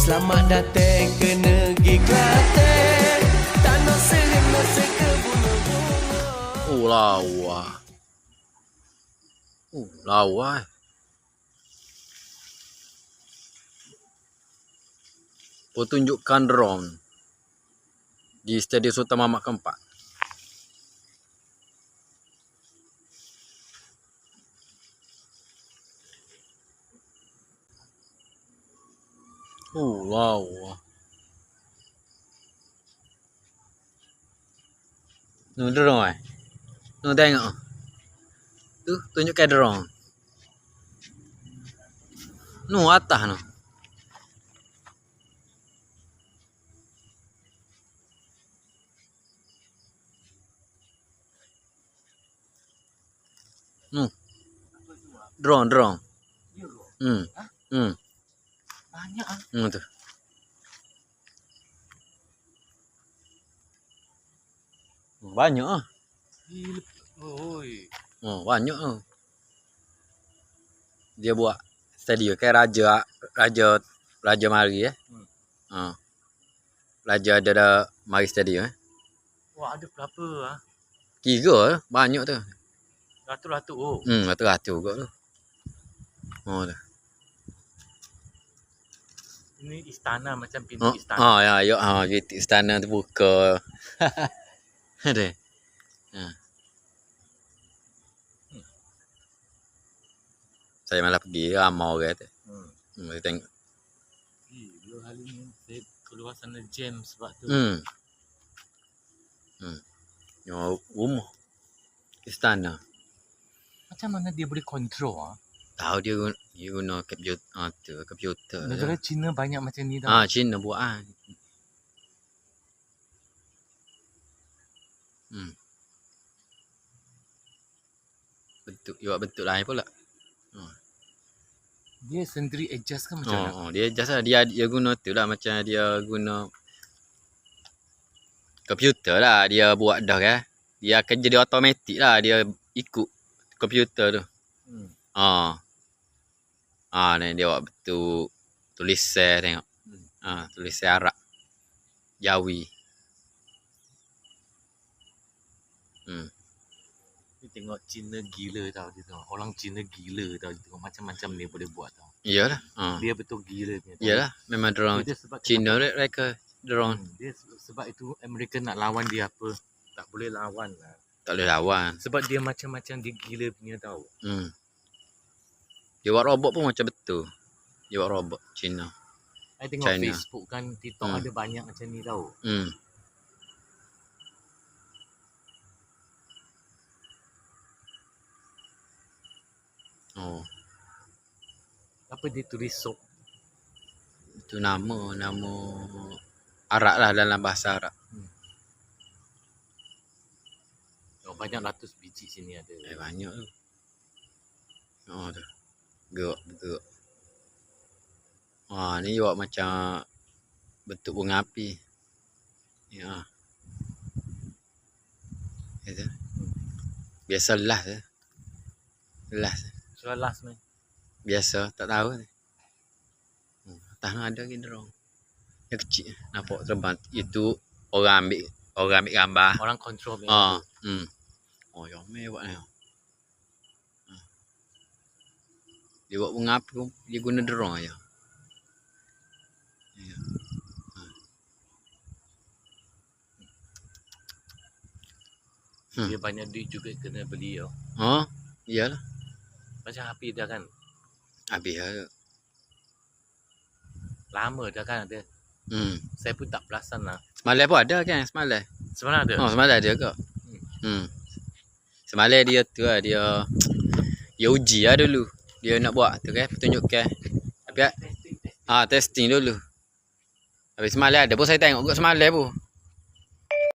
Selamat datang ke negeri Kelantan, tanah serena sekebun-bunga. Lawa. Lawa. Pertunjukan drone di Stadium Sultan Mahmud keempat. Lawa. Nu drone. Nu tengok. Tu tunjukkan drone. Nu atas nu. Nu. Drone. Banyak ah. Tu. Banyak ah. Oi. Banyak ah. Dia buat stadium kayak raja mari Raja ada mari stadium Wah, ada berapa ah? 3 banyak tu. Ratus-ratus oh. Ratus-ratus juga tu. Tu. Ini istana macam pintu istana. Gitu istana terbuka. Ada. Saya malah pergi ramai orang tu. Saya tengok. Dua hari ni saya keluar sana jam sebab tu. Rumah istana. Macam mana dia boleh kontrol ah? Tahu dia guna komputer. Negara China banyak macam ni tau. China buat bentuk lain pula. Dia sendiri adjust kan macam mana? Dia adjust lah. Dia guna tu lah, macam dia guna komputer lah. Dia buat dah kan. Dia akan jadi automatik lah. Dia ikut komputer tu. Ni dia buat betul tulisan tengok. Tulisan Arab. Jawi. Tengok Cina gila tau dia tengok. Orang Cina gila tau dia tengok macam-macam dia boleh buat tau. Iyalah. Dia betul gila punya. Iyalah, memang drone. Cina mereka drone. Dia sebab itu Amerika nak lawan dia apa? Tak boleh lawan lah. Tak boleh lawan. Sebab dia macam-macam dia gila punya tau. Dia buat robot pun macam betul. Dia buat robot Cina. Saya tengok China. Facebook kan, TikTok ada banyak macam ni tau. Apa dia tulis sok? Itu nama Arab lah, dalam bahasa Arab. Banyak ratus biji sini ada. Banyak tu. Tu. Gerak. Ni buat macam bentuk bunga api. Itu. Biasa las. Las ni. Biasa, tak tahu ni. Atas ada lagi drone. Yang kecil, nampak terbang. Itu orang ambil gambar. Orang kontrol ni. Yang meh buat ni. Dia buat bunga api pun, dia guna drone aja. Dia banyak duit juga kena beli tau. Iyalah. Macam HP dah kan. Habis lah. Lama dah kan ada. Saya pun tak perasan lah. Semalam pun ada kan, semalam. Semalam ada? Semalam ada ke? Semalam dia tu lah, dia uji lah dulu. Dia nak buat tu kan, pertunjukan. Tapi testing dulu. Habis semalam ada pun, saya tengok juga semalam pun.